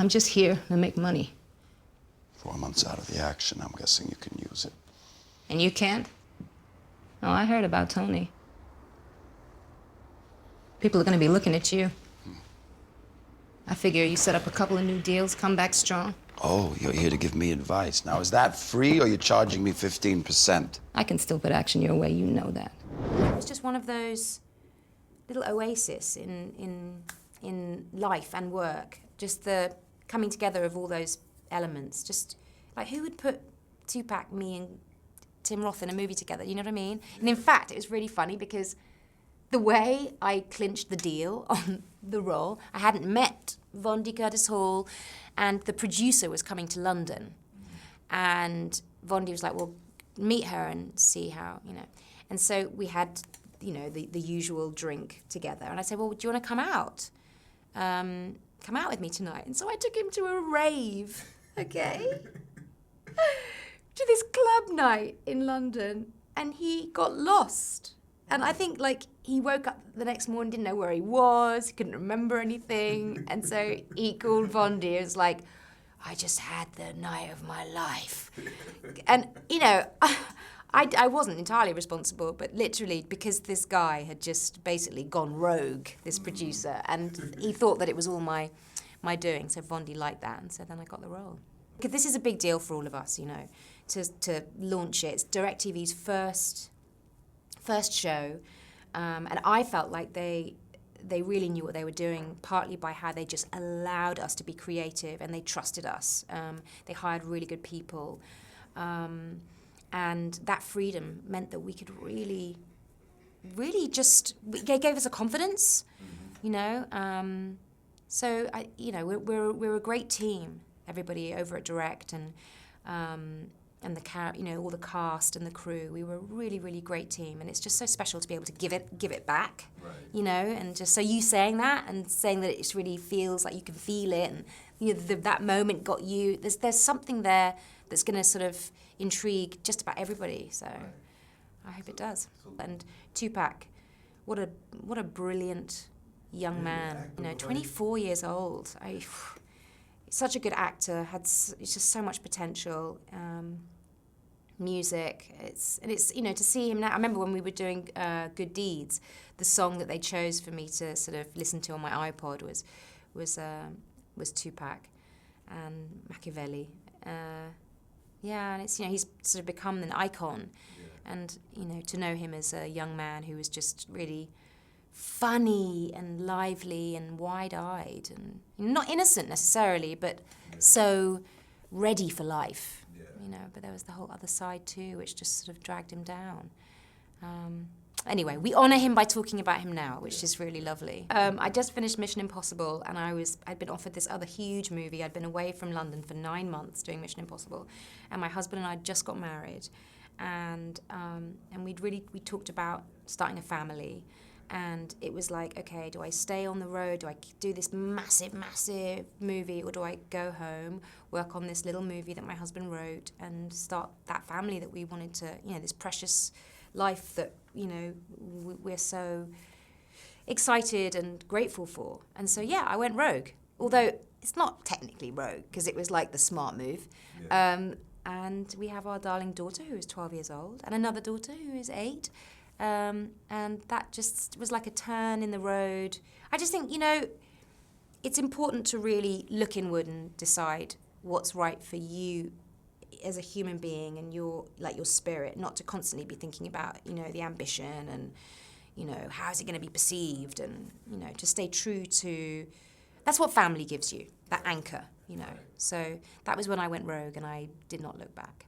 I'm just here to make money. 4 months out of the action, I'm guessing you can use it. And you can't? Oh, I heard about Tony. People are gonna be looking at you. I figure you set up a couple of new deals, come back strong. Oh, you're here to give me advice. Now, is that free or you're charging me 15%? I can still put action your way, you know that. It's just one of those little oases in life and work. Just the coming together of all those elements. Just like, who would put Tupac, me, and Tim Roth in a movie together? You know what I mean? And in fact, it was really funny because the way I clinched the deal on the role, I hadn't met Thandie Curtis Hall, and the producer was coming to London. And Thandie was like, well, meet her and see how, you know. And so we had, you know, the usual drink together. And I said, well, do you want to come out? Come out with me tonight. And so I took him to a rave, okay? To this club night in London. And he got lost. And I think, like, he woke up the next morning, didn't know where he was, he couldn't remember anything. And so he called Thandie and was like, I just had the night of my life. And, you know, I wasn't entirely responsible, but literally because this guy had just basically gone rogue, this producer, and he thought that it was all my doing. So Thandie liked that, and so then I got the role. Because this is a big deal for all of us, you know, to launch it. It's DirecTV's first show, and I felt like they really knew what they were doing, partly by how they just allowed us to be creative and they trusted us. They hired really good people, and that freedom meant that we could really just, they gave us a confidence, you know. So you know, we're a great team, everybody over at Direct, and you know, all the cast and the crew. We were a really, really great team, and it's just so special to be able to give it back, right. You know, and just so you saying that and saying that it really feels like you can feel it, and you know, that moment got you. There's something there that's going to sort of intrigue just about everybody. So right. I hope it does. And Tupac, what a brilliant young man. You know, 24 years old. Such a good actor. It's just so much potential. Music, it's you know, to see him now. I remember when we were doing Good Deeds, the song that they chose for me to sort of listen to on my iPod was Tupac and Machiavelli. Yeah, and it's, you know, he's sort of become an icon, and you know, to know him as a young man who was just really funny and lively and wide-eyed and not innocent necessarily, but so ready for life. You know, but there was the whole other side too, which just sort of dragged him down. Anyway, we honour him by talking about him now, which is really lovely. I just finished Mission Impossible, and I'd been offered this other huge movie. I'd been away from London for 9 months doing Mission Impossible, and my husband and I just got married, and we talked about starting a family. And it was like, okay, do I stay on the road? Do I do this massive, massive movie? Or do I go home, work on this little movie that my husband wrote, and start that family that we wanted to, you know, this precious life that, you know, we're so excited and grateful for. And so, yeah, I went rogue. Although it's not technically rogue, because it was like the smart move. Yeah. And we have our darling daughter, who is 12 years old, and another daughter who is 8. And that just was like a turn in the road. I just think, you know, it's important to really look inward and decide what's right for you as a human being and your spirit, not to constantly be thinking about, you know, the ambition and, you know, how is it going to be perceived, and, you know, to stay true to, that's what family gives you, that anchor, you know. So that was when I went rogue, and I did not look back.